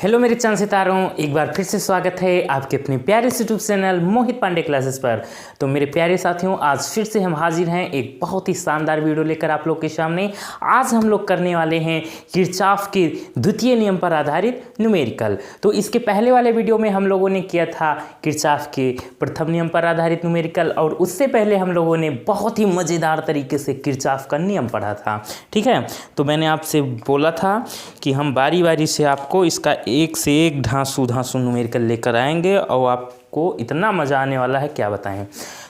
Hello मेरे चांद सितारों, एक बार फिर से स्वागत है आपके अपने प्यारे यूट्यूब चैनल मोहित पांडे क्लासेस पर। तो मेरे प्यारे साथियों, आज फिर से हम हाजिर हैं एक बहुत ही शानदार वीडियो लेकर आप लोग के सामने। आज हम लोग करने वाले हैं किरचॉफ के द्वितीय नियम पर आधारित न्यूमेरिकल। तो इसके पहले वाले वीडियो में हम लोगों ने किया था किरचॉफ के प्रथम नियम पर आधारित न्यूमेरिकल, और उससे पहले हम लोगों ने बहुत ही मज़ेदार तरीके से किरचॉफ का नियम पढ़ा था। ठीक है, तो मैंने आपसे बोला था कि हम बारी बारी से आपको इसका एक से एक धांसू न्यूमेरिकल लेकर आएंगे और आपको इतना मज़ा आने वाला है क्या बताएं।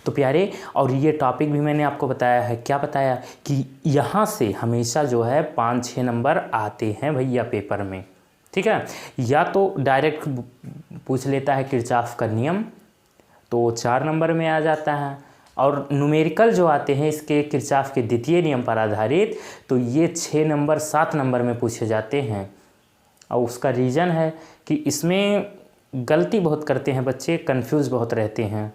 तो प्यारे, और ये टॉपिक भी मैंने आपको बताया है, क्या बताया कि यहाँ से हमेशा जो है 5-6 नंबर आते हैं भैया पेपर में। ठीक है, या तो डायरेक्ट पूछ लेता है किरचॉफ का नियम, तो 4 नंबर में आ जाता है, और न्यूमेरिकल जो आते हैं इसके किरचॉफ के द्वितीय नियम पर आधारित, तो ये 6 नंबर 7 नंबर में पूछे जाते हैं। और उसका रीज़न है कि इसमें गलती बहुत करते हैं बच्चे, कंफ्यूज बहुत रहते हैं।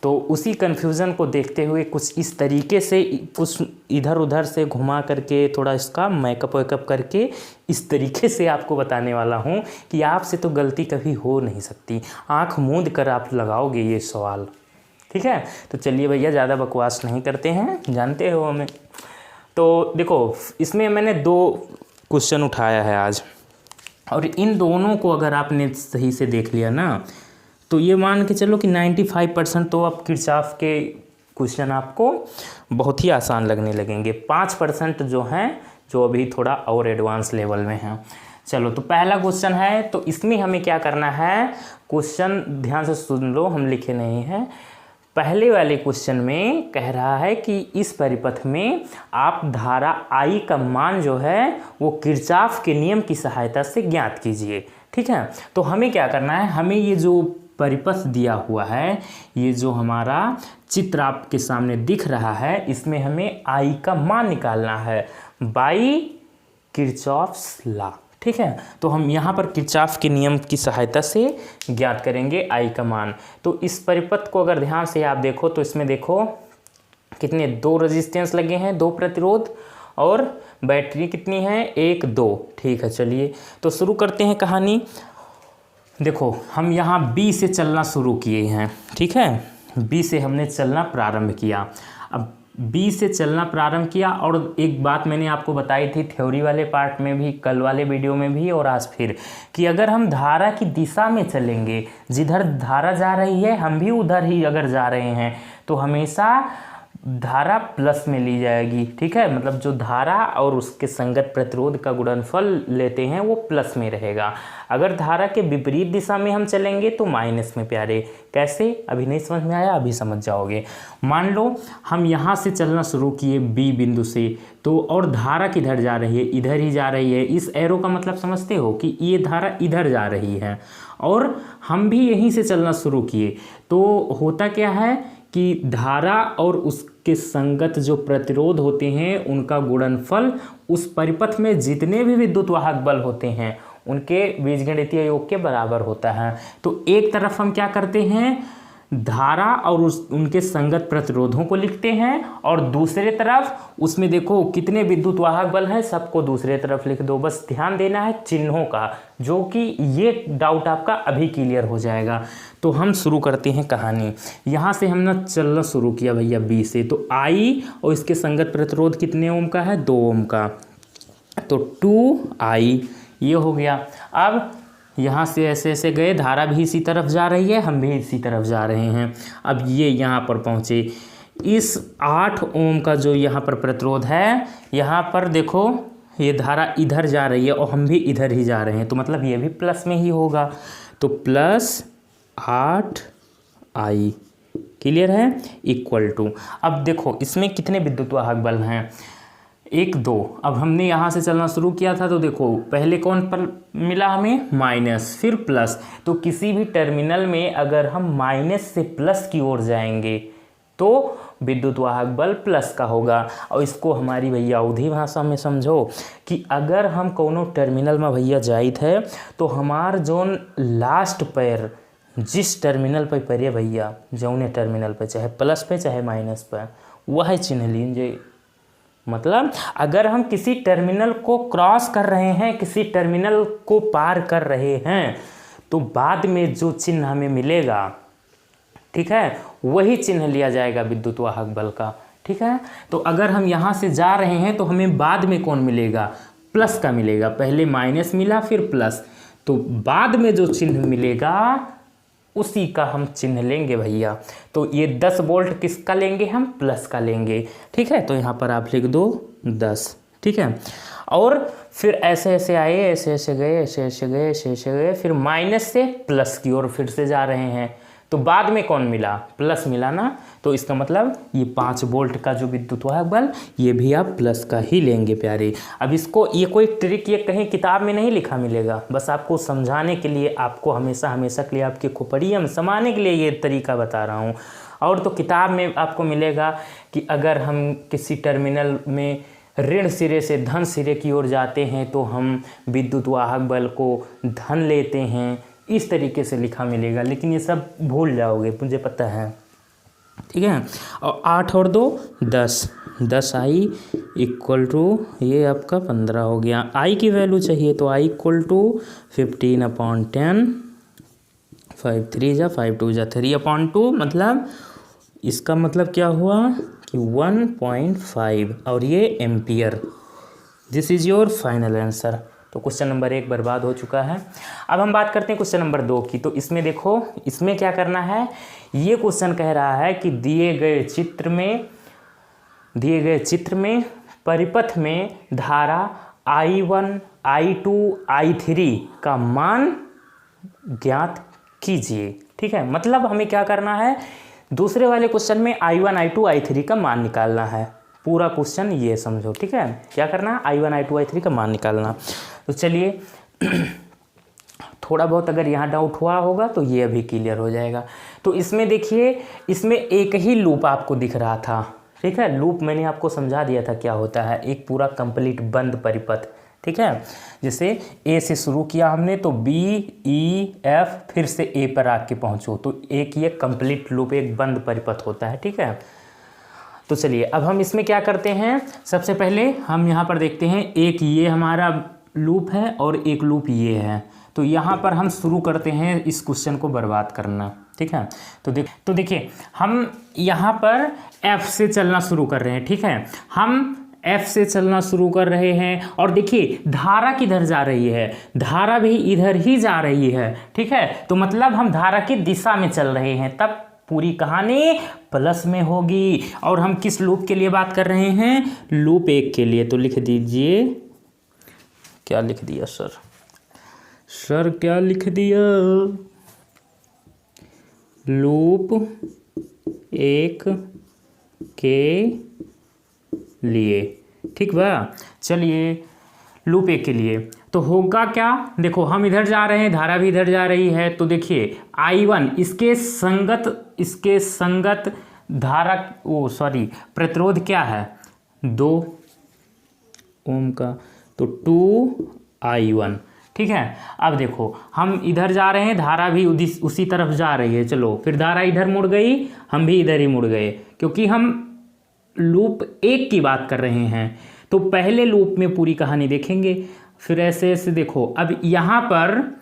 तो उसी कन्फ्यूज़न को देखते हुए कुछ इस तरीके से, कुछ इधर उधर से घुमा करके, थोड़ा इसका मेकअप वेकअप करके इस तरीके से आपको बताने वाला हूँ कि आपसे तो गलती कभी हो नहीं सकती। आँख मूंद कर आप लगाओगे ये सवाल। ठीक है, तो चलिए भैया, ज़्यादा बकवास नहीं करते हैं, जानते हो हमें। तो देखो, इसमें मैंने 2 क्वेश्चन उठाया है आज, और इन दोनों को अगर आपने सही से देख लिया ना, तो ये मान के चलो कि 95% तो अब किरचॉफ के क्वेश्चन आपको बहुत ही आसान लगने लगेंगे। 5% जो हैं, जो अभी थोड़ा और एडवांस लेवल में हैं। चलो, तो पहला क्वेश्चन है, तो इसमें हमें क्या करना है, क्वेश्चन ध्यान से सुन लो, हम लिखे नहीं हैं। पहले वाले क्वेश्चन में कह रहा है कि इस परिपथ में आप धारा I का मान जो है वो किरचॉफ के नियम की सहायता से ज्ञात कीजिए। ठीक है, तो हमें क्या करना है, हमें ये जो परिपथ दिया हुआ है, ये जो हमारा चित्र आपके सामने दिख रहा है, इसमें हमें I का मान निकालना है बाय किरचॉफ्स लॉ। ठीक है, तो हम यहाँ पर किरचॉफ के नियम की सहायता से ज्ञात करेंगे I का मान। तो इस परिपथ को अगर ध्यान से आप देखो, तो इसमें देखो कितने 2 रेजिस्टेंस लगे हैं, 2 प्रतिरोध, और बैटरी कितनी है, 1 2। ठीक है, चलिए तो शुरू करते हैं कहानी। देखो, हम यहाँ B से चलना शुरू किए हैं। ठीक है, B से हमने चलना प्रारंभ किया। अब B से चलना प्रारंभ किया, और एक बात मैंने आपको बताई थी थ्योरी वाले पार्ट में भी, कल वाले वीडियो में भी, और आज फिर, कि अगर हम धारा की दिशा में चलेंगे, जिधर धारा जा रही है हम भी उधर ही अगर जा रहे हैं, तो हमेशा धारा प्लस में ली जाएगी। ठीक है, मतलब जो धारा और उसके संगत प्रतिरोध का गुणनफल लेते हैं वो प्लस में रहेगा। अगर धारा के विपरीत दिशा में हम चलेंगे तो माइनस में। प्यारे, कैसे, अभी नहीं समझ में आया, अभी समझ जाओगे। मान लो हम यहाँ से चलना शुरू किए B बिंदु से, तो और धारा किधर जा रही है, इधर ही जा रही है। इस एरो का मतलब समझते हो कि ये धारा इधर जा रही है, और हम भी यहीं से चलना शुरू किए। तो होता क्या है कि धारा और उसके संगत जो प्रतिरोध होते हैं उनका गुणनफल उस परिपथ में जितने भी विद्युत वाहक बल होते हैं उनके बीजगणितीय योग के बराबर होता है। तो एक तरफ हम क्या करते हैं, धारा और उनके संगत प्रतिरोधों को लिखते हैं, और दूसरे तरफ उसमें देखो कितने विद्युत वाहक बल हैं, सबको दूसरे तरफ लिख दो। बस ध्यान देना है चिन्हों का, जो कि ये डाउट आपका अभी क्लियर हो जाएगा। तो हम शुरू करते हैं कहानी। यहाँ से हमने चलना शुरू किया भैया B से, तो I और इसके संगत प्रतिरोध कितने ओम का है, 2 ओम का, तो 2I ये हो गया। अब यहाँ से ऐसे ऐसे गए, धारा भी इसी तरफ जा रही है, हम भी इसी तरफ जा रहे हैं। अब ये यहाँ पर पहुँचे, इस 8 ओम का जो यहाँ पर प्रतिरोध है, यहाँ पर देखो ये धारा इधर जा रही है और हम भी इधर ही जा रहे हैं, तो मतलब ये भी प्लस में ही होगा। तो +8I क्लियर है, इक्वल टू, अब देखो इसमें कितने विद्युत वाहक बल हैं, 1 2। अब हमने यहाँ से चलना शुरू किया था, तो देखो पहले कौन पर मिला हमें, माइनस, फिर प्लस। तो किसी भी टर्मिनल में अगर हम माइनस से प्लस की ओर जाएंगे तो विद्युत वाहक बल प्लस का होगा। और इसको हमारी भैया अवधी भाषा में समझो कि अगर हम कोनो टर्मिनल में भैया जाइत है, तो हमार जोन लास्ट पैर जिस टर्मिनल पर पड़े भैया, जौने टर्मिनल पर, चाहे प्लस पे चाहे माइनस पर, वह चिन्ह लीजिए मतलब अगर हम किसी टर्मिनल को क्रॉस कर रहे हैं, किसी टर्मिनल को पार कर रहे हैं, तो बाद में जो चिन्ह हमें मिलेगा, ठीक है, वही चिन्ह लिया जाएगा विद्युत वाहक बल का। ठीक है, तो अगर हम यहाँ से जा रहे हैं तो हमें बाद में कौन मिलेगा, प्लस का मिलेगा। पहले माइनस मिला फिर प्लस, तो बाद में जो चिन्ह मिलेगा उसी का हम चिन्ह लेंगे भैया। तो ये 10 वोल्ट किसका लेंगे हम, प्लस का लेंगे। ठीक है, तो यहाँ पर आप लिख दो 10। ठीक है, और फिर ऐसे ऐसे आए, ऐसे ऐसे गए, ऐसे ऐसे गए, ऐसे ऐसे गए, फिर माइनस से प्लस की ओर फिर से जा रहे हैं, तो बाद में कौन मिला, प्लस मिला ना। तो इसका मतलब ये 5 वोल्ट का जो विद्युत वाहक बल, ये भी आप प्लस का ही लेंगे प्यारे। अब इसको, ये कोई ट्रिक ये कहीं किताब में नहीं लिखा मिलेगा, बस आपको समझाने के लिए, आपको हमेशा हमेशा के लिए आपके खोपड़िया में समाने के लिए ये तरीका बता रहा हूँ। और तो किताब में आपको मिलेगा कि अगर हम किसी टर्मिनल में ऋण सिरे से धन सिरे की ओर जाते हैं तो हम विद्युत वाहक बल को धन लेते हैं, इस तरीके से लिखा मिलेगा, लेकिन ये सब भूल जाओगे, मुझे पता है। ठीक है, और 8 और 2 10, 10 आई इक्वल टू ये आपका 15 हो गया। आई की वैल्यू चाहिए तो आई इक्वल टू 15/10, 5 3 जा 5 2 जा 3/2, मतलब इसका मतलब क्या हुआ कि 1.5, और ये ampere. This is your final answer. तो क्वेश्चन नंबर 1 बर्बाद हो चुका है। अब हम बात करते हैं क्वेश्चन नंबर 2 की। तो इसमें देखो, इसमें क्या करना है, ये क्वेश्चन कह रहा है कि दिए गए चित्र में परिपथ में धारा I1, I2, I3 का मान ज्ञात कीजिए। ठीक है, मतलब हमें क्या करना है, दूसरे वाले क्वेश्चन में I1, I2, I3 का मान निकालना है। पूरा क्वेश्चन ये समझो। ठीक है, क्या करना है, I1, I2, I3 का मान निकालना। तो चलिए थोड़ा बहुत अगर यहाँ डाउट हुआ होगा तो ये अभी क्लियर हो जाएगा। तो इसमें देखिए, इसमें एक ही लूप आपको दिख रहा था। ठीक है, लूप मैंने आपको समझा दिया था क्या होता है, एक पूरा कंप्लीट बंद परिपथ। ठीक है, जैसे ए से शुरू किया हमने तो बी ई एफ फिर से ए पर आके पहुँचो, तो एक ये कंप्लीट लूप, एक बंद परिपथ होता है। ठीक है, तो चलिए अब हम इसमें क्या करते हैं, सबसे पहले हम यहाँ पर देखते हैं, एक ये हमारा लूप है और एक लूप ये है। तो यहाँ पर हम शुरू करते हैं इस क्वेश्चन को बर्बाद करना। ठीक है, तो देखिए हम यहाँ पर F से चलना शुरू कर रहे हैं। ठीक है, हम F से चलना शुरू कर रहे हैं, और देखिए धारा किधर जा रही है, धारा भी इधर ही जा रही है। ठीक है, तो मतलब हम धारा की दिशा में चल रहे हैं, तब पूरी कहानी प्लस में होगी। और हम किस लूप के लिए बात कर रहे हैं, लूप 1 के लिए। तो लिख दीजिए, क्या लिख दिया सर, सर क्या लिख दिया, लूप 1 के लिए। ठीक बा, चलिए लूप 1 के लिए तो होगा क्या, देखो हम इधर जा रहे हैं, धारा भी इधर जा रही है, तो देखिए I1 इसके संगत धारा, प्रतिरोध क्या है, 2 ओम का, तो 2I1। ठीक है, अब देखो हम इधर जा रहे हैं, धारा भी उसी तरफ जा रही है, चलो फिर धारा इधर मुड़ गई, हम भी इधर ही मुड़ गए, क्योंकि हम लूप 1 की बात कर रहे हैं। तो पहले लूप में पूरी कहानी देखेंगे, फिर ऐसे ऐसे देखो, अब यहाँ पर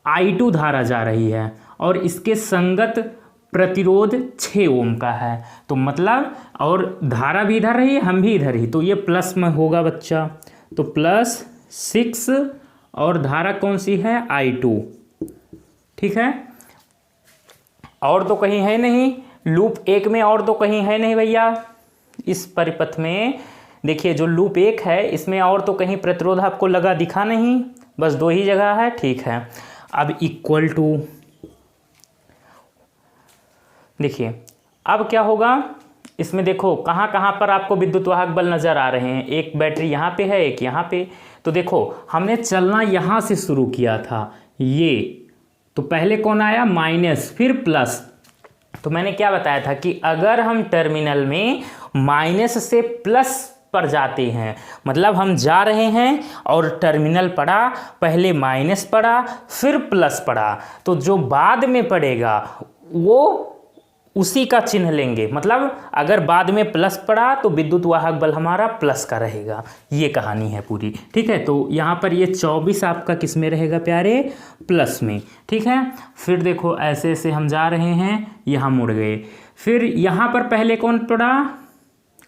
I2 धारा जा रही है और इसके संगत प्रतिरोध 6 ओम का है, तो मतलब, और धारा भी इधर रही है, हम भी इधर ही, तो ये प्लस में होगा बच्चा, तो +6, और धारा कौन सी है, I2। ठीक है, और तो कहीं है नहीं लूप 1 में, और तो कहीं है नहीं भैया इस परिपथ में। देखिए जो लूप 1 है इसमें और तो कहीं प्रतिरोध आपको लगा दिखा नहीं, बस 2 ही जगह है। ठीक है, अब इक्वल टू, देखिए अब क्या होगा, इसमें देखो कहाँ कहाँ पर आपको विद्युत वाहक बल नज़र आ रहे हैं, एक बैटरी यहाँ पे है, एक यहाँ पे। तो देखो हमने चलना यहाँ से शुरू किया था, ये तो पहले कौन आया, माइनस, फिर प्लस। तो मैंने क्या बताया था कि अगर हम टर्मिनल में माइनस से प्लस पर जाते हैं, मतलब हम जा रहे हैं और टर्मिनल पड़ा, पहले माइनस पड़ा फिर प्लस पड़ा, तो जो बाद में पड़ेगा वो उसी का चिन्ह लेंगे, मतलब अगर बाद में प्लस पड़ा तो विद्युत वाहक बल हमारा प्लस का रहेगा। ये कहानी है पूरी, ठीक है। तो यहाँ पर ये 24 आपका किस में रहेगा प्यारे, प्लस में, ठीक है। फिर देखो ऐसे ऐसे हम जा रहे हैं, यहाँ मुड़ गए। फिर यहाँ पर पहले कौन पड़ा,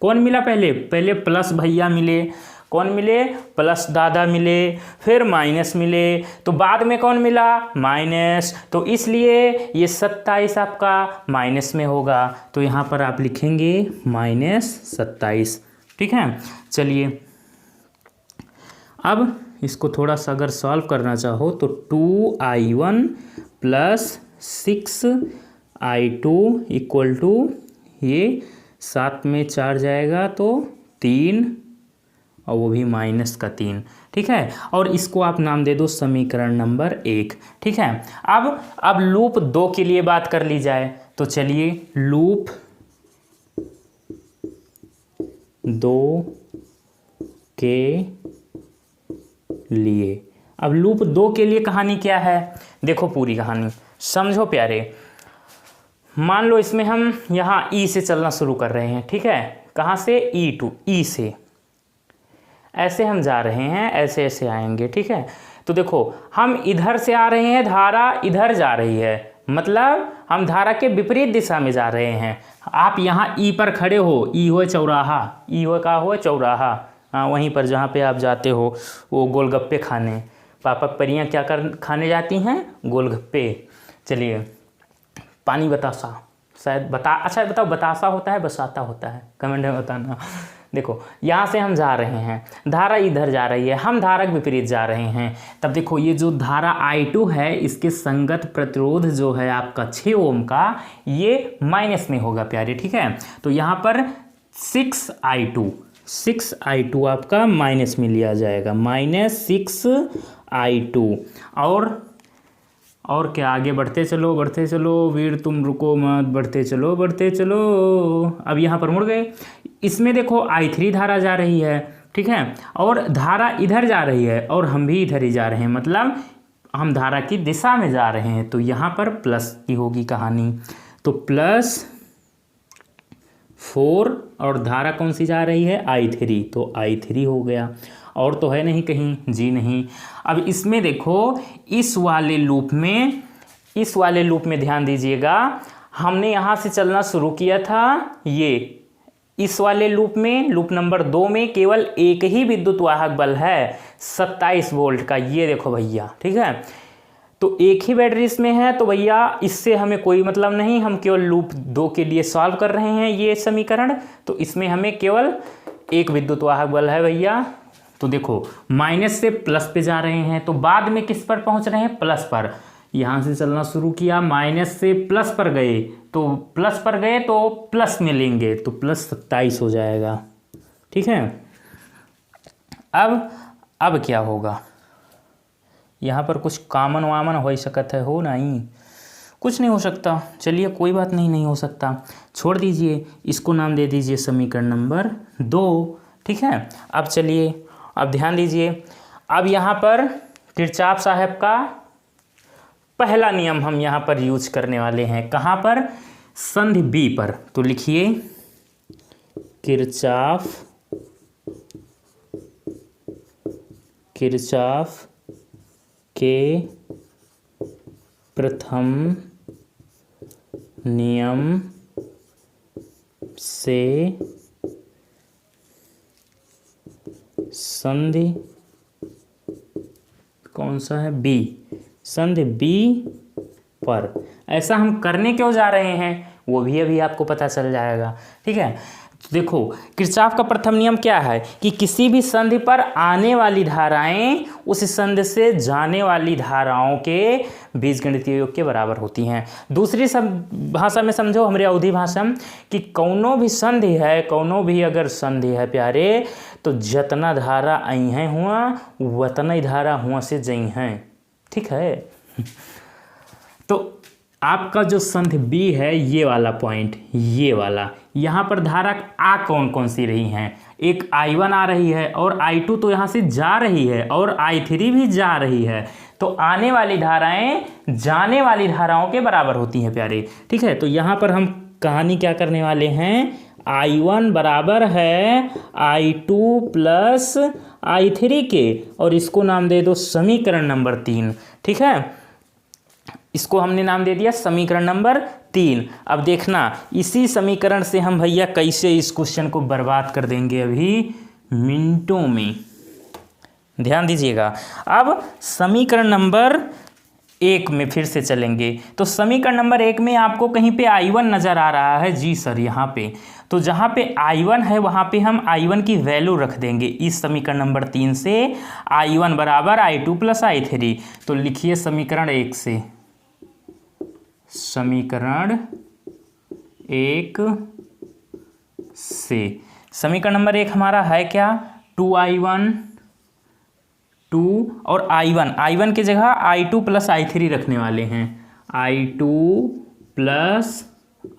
कौन मिला, पहले प्लस भैया मिले, कौन मिले, प्लस दादा मिले, फिर माइनस मिले, तो बाद में कौन मिला, माइनस। तो इसलिए ये 27 आपका माइनस में होगा, तो यहाँ पर आप लिखेंगे -27, ठीक है। चलिए अब इसको थोड़ा सा अगर सॉल्व करना चाहो तो 2i1 + 6i2 = ये 7 में 4 जाएगा तो 3, और वो भी -3, ठीक है। और इसको आप नाम दे दो समीकरण नंबर 1, ठीक है। अब लूप 2 के लिए बात कर ली जाए, तो चलिए लूप 2 के लिए, अब लूप 2 के लिए कहानी क्या है, देखो पूरी कहानी समझो प्यारे। मान लो इसमें हम यहाँ ई से चलना शुरू कर रहे हैं, ठीक है। कहाँ से, ई से ऐसे हम जा रहे हैं, ऐसे ऐसे आएंगे, ठीक है। तो देखो हम इधर से आ रहे हैं, धारा इधर जा रही है, मतलब हम धारा के विपरीत दिशा में जा रहे हैं। आप यहाँ ई पर खड़े हो, ई हो चौराहा, ई हो का हो चौराहा, हाँ वहीं पर जहाँ पे आप जाते हो वो गोलगप्पे खाने, पापा परियाँ क्या खाने जाती हैं, गोलगप्पे। चलिए पानी बतासा, शायद अच्छा बताओ बतासा होता है बसाता होता है, कमेंट में बताना। देखो यहाँ से हम जा रहे हैं, धारा इधर जा रही है, हम धारा के विपरीत जा रहे हैं। तब देखो ये जो धारा I2 है, इसके संगत प्रतिरोध जो है आपका 6 ओम का, ये माइनस में होगा प्यारे, ठीक है। तो यहाँ पर 6i2 आपका माइनस में लिया जाएगा, -6i2। और क्या, आगे बढ़ते चलो वीर तुम रुको मत, बढ़ते चलो। अब यहाँ पर मुड़ गए, इसमें देखो I3 धारा जा रही है, ठीक है, और धारा इधर जा रही है और हम भी इधर ही जा रहे हैं, मतलब हम धारा की दिशा में जा रहे हैं। तो यहाँ पर प्लस की होगी कहानी, तो +4 और धारा कौन सी जा रही है, I3, तो I3 हो गया। और तो है नहीं कहीं, जी नहीं। अब इसमें देखो इस वाले लूप में ध्यान दीजिएगा, हमने यहाँ से चलना शुरू किया था, ये इस वाले लूप में, लूप नंबर 2 में केवल एक ही विद्युत वाहक बल है 27 वोल्ट का, ये देखो भैया, ठीक है। तो एक ही बैटरी इसमें है, तो भैया इससे हमें कोई मतलब नहीं, हम केवल लूप 2 के लिए सॉल्व कर रहे हैं ये समीकरण। तो इसमें हमें केवल एक विद्युत वाहक बल है भैया। तो देखो माइनस से प्लस पे जा रहे हैं, तो बाद में किस पर पहुंच रहे हैं, प्लस पर। यहाँ से चलना शुरू किया, माइनस से प्लस पर गए, तो प्लस में लेंगे, तो +27 हो जाएगा, ठीक है। अब क्या होगा, यहाँ पर कुछ कामन वामन हो सकता है, हो नहीं, कुछ नहीं हो सकता। चलिए कोई बात नहीं हो सकता, छोड़ दीजिए, इसको नाम दे दीजिए समीकरण नंबर 2, ठीक है। अब चलिए, अब ध्यान दीजिए, अब यहाँ पर किरचॉफ साहब का पहला नियम हम यहाँ पर यूज करने वाले हैं, कहाँ पर, संधि बी पर। तो लिखिए किरचॉफ के प्रथम नियम से संधि कौन सा है, बी, संधि बी पर। ऐसा हम करने क्यों जा रहे हैं वो भी अभी आपको पता चल जाएगा, ठीक है। तो देखो किरचॉफ का प्रथम नियम क्या है कि किसी भी संधि पर आने वाली धाराएं उस संधि से जाने वाली धाराओं के बीजगणितीय योग के बराबर होती हैं। दूसरी भाषा में समझो, हमारे अवधि भाषा में, कि कौनो भी संधि है, कौनो भी अगर संधि है प्यारे, तो जतना धारा आई हैं हुआ वतना ही धारा हुआ से जई हैं, ठीक है। तो आपका जो संधि बी है, ये वाला पॉइंट, ये वाला, यहाँ पर धारा आ कौन कौन सी रही हैं, एक I1 आ रही है और I2 तो यहाँ से जा रही है और I3 भी जा रही है। तो आने वाली धाराएं जाने वाली धाराओं के बराबर होती हैं प्यारे, ठीक है। तो यहाँ पर हम कहानी क्या करने वाले हैं, I1 बराबर है I2 प्लस I3 के, और इसको नाम दे दो समीकरण नंबर 3। ठीक है, इसको हमने नाम दे दिया समीकरण नंबर 3। अब देखना इसी समीकरण से हम भैया कैसे इस क्वेश्चन को बर्बाद कर देंगे अभी मिनटों में, ध्यान दीजिएगा। अब समीकरण नंबर 1 में फिर से चलेंगे। तो समीकरण नंबर 1 में आपको कहीं पे I1 नज़र आ रहा है, जी सर यहाँ पे, तो जहाँ पे I1 है वहाँ पे हम I1 की वैल्यू रख देंगे इस समीकरण नंबर 3 से, I1 बराबर I2 प्लस I3। तो लिखिए समीकरण 1 से, समीकरण 1 से समीकरण नंबर 1 हमारा है क्या, 2I1 2 और I1 की जगह I2 प्लस I3 रखने वाले हैं, I2 प्लस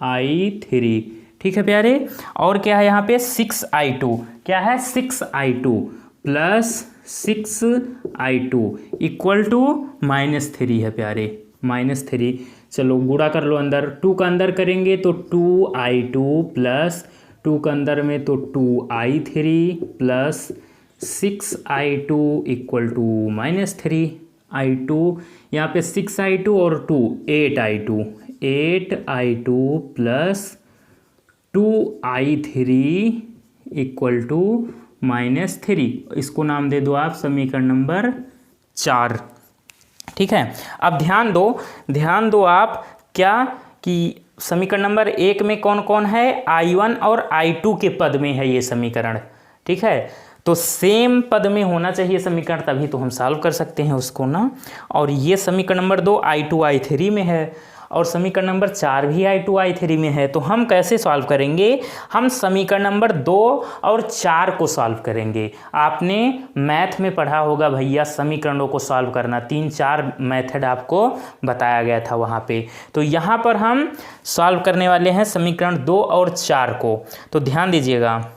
I3। ठीक है प्यारे, और क्या है यहाँ पे 6I2, क्या है 6I2 plus 6I2 equal to -3 है प्यारे, -3। चलो गुणा कर लो, अंदर 2 का अंदर करेंगे तो 2I2 प्लस 2 का अंदर में तो 2I3 plus 6I2 equal to -3I2, यहाँ पे 6I2 और 2 8I2 plus 2I3 equal to -3। इसको नाम दे दो आप समीकरण नंबर 4। ठीक है, अब ध्यान दो आप क्या कि समीकरण नंबर 1 में कौन कौन है, I1 और I2 के पद में है ये समीकरण। ठीक है, तो सेम पद में होना चाहिए समीकरण, तभी तो हम सॉल्व कर सकते हैं उसको ना। और ये समीकरण नंबर 2 I2 I3 में है, और समीकरण नंबर 4 भी I2 I3 में है। तो हम कैसे सॉल्व करेंगे, हम समीकरण नंबर 2 और 4 को सॉल्व करेंगे। आपने मैथ में पढ़ा होगा भैया समीकरणों को सॉल्व करना, 3-4 मेथड आपको बताया गया था वहाँ पे। तो यहाँ पर हम सॉल्व करने वाले हैं समीकरण 2 और 4 को। तो ध्यान दीजिएगा,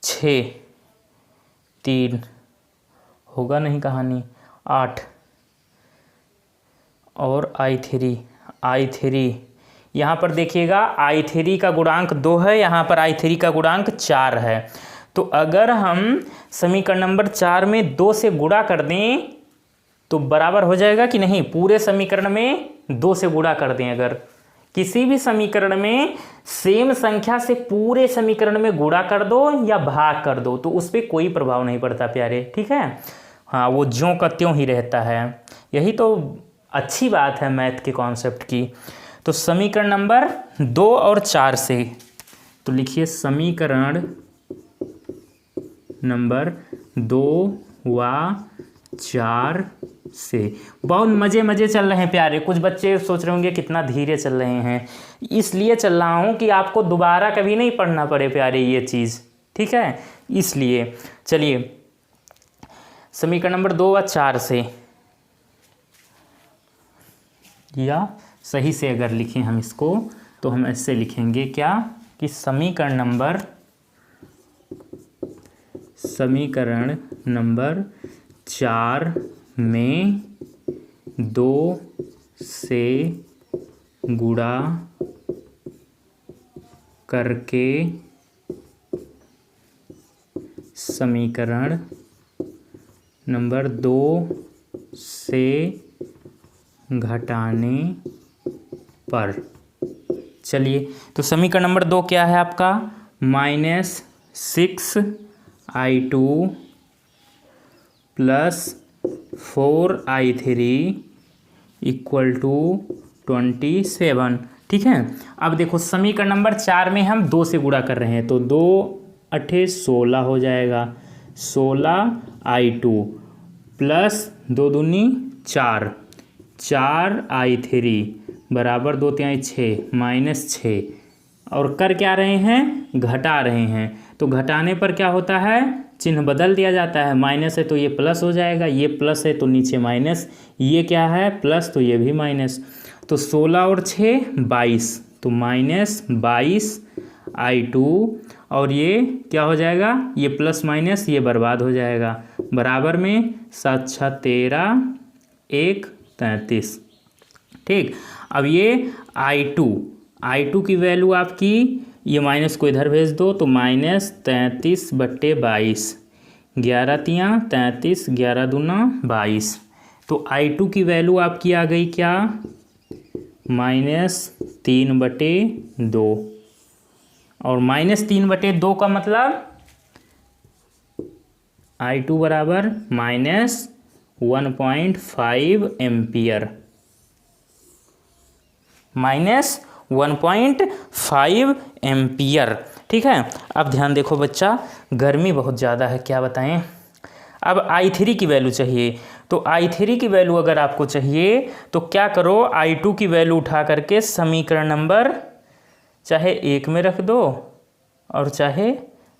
6 3 होगा नहीं कहानी, 8 और I3 यहाँ पर देखिएगा I3 का गुणांक 2 है, यहाँ पर I3 का गुणांक 4 है। तो अगर हम समीकरण नंबर 4 में 2 से गुणा कर दें तो बराबर हो जाएगा कि नहीं, पूरे समीकरण में 2 से गुणा कर दें, अगर किसी भी समीकरण में सेम संख्या से पूरे समीकरण में गुणा कर दो या भाग कर दो तो उस पर कोई प्रभाव नहीं पड़ता प्यारे। ठीक है, हाँ वो ज्यों का त्यों ही रहता है, यही तो अच्छी बात है मैथ के कॉन्सेप्ट की। तो समीकरण नंबर 2 और 4 से, तो लिखिए समीकरण नंबर 2 व 4 से। बहुत मज़े चल रहे हैं प्यारे। कुछ बच्चे सोच रहे होंगे कितना धीरे चल रहे हैं, इसलिए चल रहा हूँ कि आपको दोबारा कभी नहीं पढ़ना पड़े प्यारे ये चीज़। ठीक है, इसलिए चलिए समीकरण नंबर 2 व 4 से, या सही से अगर लिखें हम इसको तो हम ऐसे लिखेंगे क्या कि समीकरण नंबर 4 में 2 से गुणा करके समीकरण नंबर 2 से घटाने पर, चलिए तो समीकरण नंबर 2 क्या है आपका, -6I2 plus 4I3 equal to 27। ठीक है, अब देखो समीकरण नंबर 4 में हम 2 से गुणा कर रहे हैं तो 2 8 16 हो जाएगा, 16I2 प्लस 2 दूनी 4 4I3 बराबर 2 3 6 -6, और कर क्या रहे हैं, घटा रहे हैं। तो घटाने पर क्या होता है, चिन्ह बदल दिया जाता है, माइनस है तो ये प्लस हो जाएगा, ये प्लस है तो नीचे माइनस, ये क्या है प्लस तो ये भी माइनस। तो 16 और 6 22, तो -22I2, और ये क्या हो जाएगा, ये प्लस माइनस ये बर्बाद हो जाएगा, बराबर में 7 6 13 1 33। ठीक, अब ये I2 की वैल्यू आपकी, ये माइनस को इधर भेज दो तो -33/22, 11 तियाँ 33, 11 दूना 22। तो I2 की वैल्यू आपकी आ गई क्या, -3/2। और -3/2 का मतलब I2 बराबर -1.5 एम्पियर, -1.5 एम्पियर। ठीक है। अब ध्यान देखो बच्चा, गर्मी बहुत ज़्यादा है, क्या बताएं। अब I3 की वैल्यू चाहिए, तो I3 की वैल्यू अगर आपको चाहिए तो क्या करो, I2 की वैल्यू उठा करके समीकरण नंबर चाहे 1 में रख दो और चाहे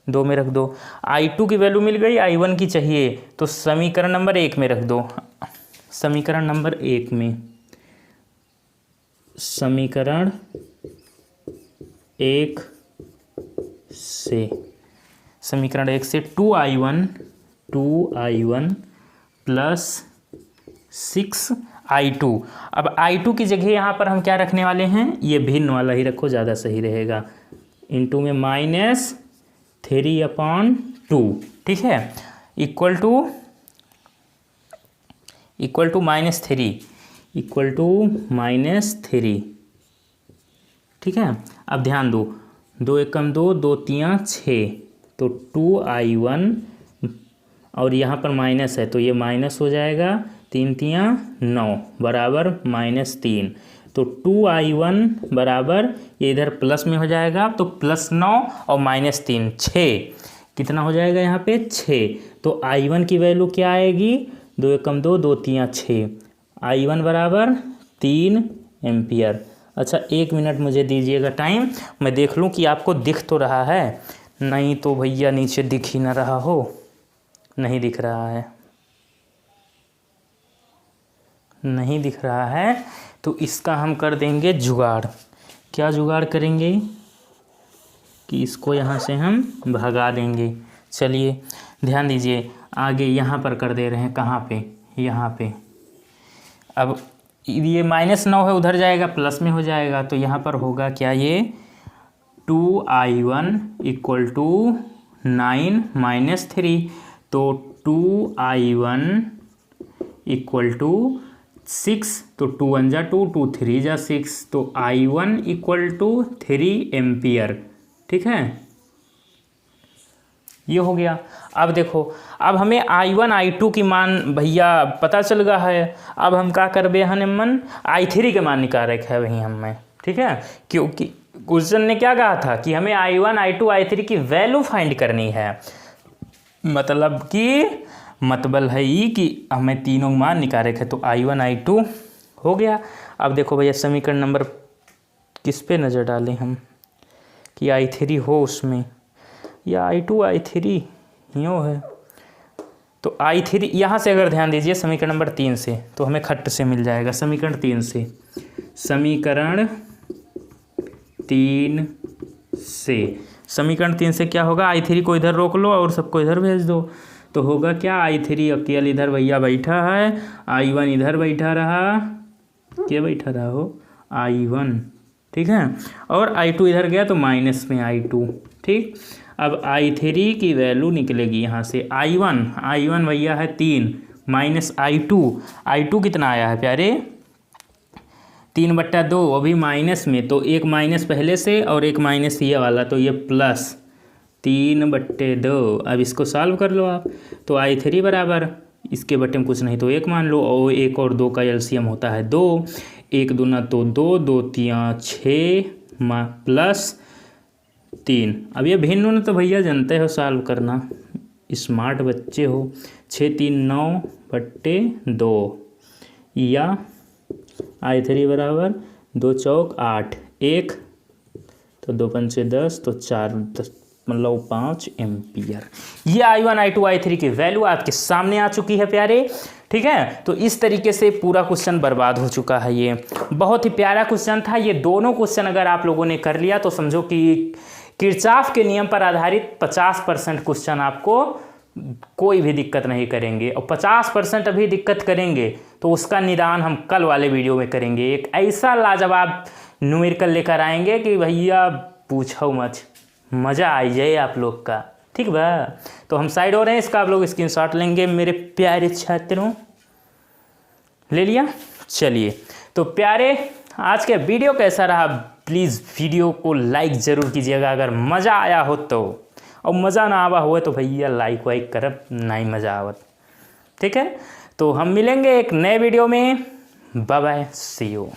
2 में रख दो। I2 की वैल्यू मिल गई, I1 की चाहिए तो समीकरण नंबर 1 में रख दो। समीकरण नंबर 1 में, समीकरण 1 से, समीकरण 1 से 2I1 प्लस 6I2। अब I2 की जगह यहाँ पर हम क्या रखने वाले हैं, ये भिन्न वाला ही रखो, ज़्यादा सही रहेगा। इंटू में -3/2, ठीक है, इक्वल टू -3, ठीक है। अब ध्यान दो, 2 एकम 2, 2 तियाँ 6, तो 2I1 और यहाँ पर माइनस है तो ये माइनस हो जाएगा, 3 तियाँ 9 बराबर -3। तो 2I1 बराबर, ये इधर प्लस में हो जाएगा तो +9 और -3, 6, कितना हो जाएगा यहाँ पे 6। तो I1 की वैल्यू क्या आएगी, 2 एकम 2, 2 तियाँ 6, I1 बराबर 3 एम्पियर। अच्छा 1 मिनट मुझे दीजिएगा टाइम, मैं देख लूँ कि आपको दिख तो रहा है, नहीं तो भैया नीचे दिख ही ना रहा हो। नहीं दिख रहा है, नहीं दिख रहा है, तो इसका हम कर देंगे जुगाड़। क्या जुगाड़ करेंगे कि इसको यहाँ से हम भगा देंगे। चलिए ध्यान दीजिए, आगे यहाँ पर कर दे रहे हैं, कहाँ पे, यहाँ पे। अब ये -9 है, उधर जाएगा प्लस में हो जाएगा, तो यहाँ पर होगा क्या, ये 2I1 = 9 - 3, तो 2I1 = 6, तो 2 1 जा 2, 2 3 जा 6, तो I1 = 3 एम्पियर। ठीक है, ये हो गया। अब देखो, अब हमें I1 I2 की मान भैया पता चल गया है। अब हम क्या करबे हैं, निम्न I3 के मान निकाल रखे है वहीं हमें। ठीक है, क्योंकि क्वेश्चन ने क्या कहा था कि हमें I1 I2 I3 की वैल्यू फाइंड करनी है, मतलब है ये कि हमें तीनों मान निकाल रखे, तो I1 I2 हो गया। अब देखो भैया, समीकरण नंबर किस पे नज़र डालें हम कि I3 हो उसमें, या I2 I3 यूँ है, तो I3 यहाँ से अगर ध्यान दीजिए समीकरण नंबर 3 से, तो हमें खट्ट से मिल जाएगा। समीकरण 3 से, समीकरण 3 से क्या होगा, I3 को इधर रोक लो और सबको इधर भेज दो, तो होगा क्या, I3 अकेले इधर भैया बैठा है, I1 इधर बैठा रहा, क्या बैठा रहा हो, I1, ठीक है, और I2 इधर गया तो माइनस में I2। ठीक, अब I3 की वैल्यू निकलेगी यहाँ से, I1 भैया है 3 माइनस I2 कितना आया है प्यारे, 3/2, अभी माइनस में, तो एक माइनस पहले से और एक माइनस ये वाला, तो ये प्लस 3/2। अब इसको सॉल्व कर लो आप, तो I3 बराबर, इसके बट्टे में कुछ नहीं तो 1 मान लो, और 1 और 2 का एलसीएम होता है 2, 1 दूना तो 2, 2 तियाँ 6 प्लस 3। अब ये भिन्न तो भैया जानते हो सॉल्व करना, स्मार्ट बच्चे हो। 6 3 9/2, या I3 बराबर 2 चौक 8, 1 तो 2 पंचे 10, तो 4 मतलब 5 एम्पियर। ये I1 I2 I3 की वैल्यू आपके सामने आ चुकी है प्यारे। ठीक है, तो इस तरीके से पूरा क्वेश्चन बर्बाद हो चुका है। ये बहुत ही प्यारा क्वेश्चन था। ये दोनों क्वेश्चन अगर आप लोगों ने कर लिया तो समझो कि किरचॉफ के नियम पर आधारित 50% क्वेश्चन आपको कोई भी दिक्कत नहीं करेंगे, और 50% अभी दिक्कत करेंगे तो उसका निदान हम कल वाले वीडियो में करेंगे। एक ऐसा लाजवाब न्यूमेरिकल लेकर आएंगे कि भैया पूछो मत, मज़ा आ जाए आप लोग का। ठीक बा, तो हम साइड हो रहे हैं, इसका आप लोग स्क्रीनशॉट लेंगे मेरे प्यारे छात्रों। ले लिया? चलिए, तो प्यारे आज का वीडियो कैसा रहा, प्लीज़ वीडियो को लाइक ज़रूर कीजिएगा अगर मज़ा आया हो तो, और मज़ा ना आवा हुआ तो भैया लाइक वाइक करब, नहीं मज़ा आवत। ठीक है, तो हम मिलेंगे एक नए वीडियो में। Bye bye, see you.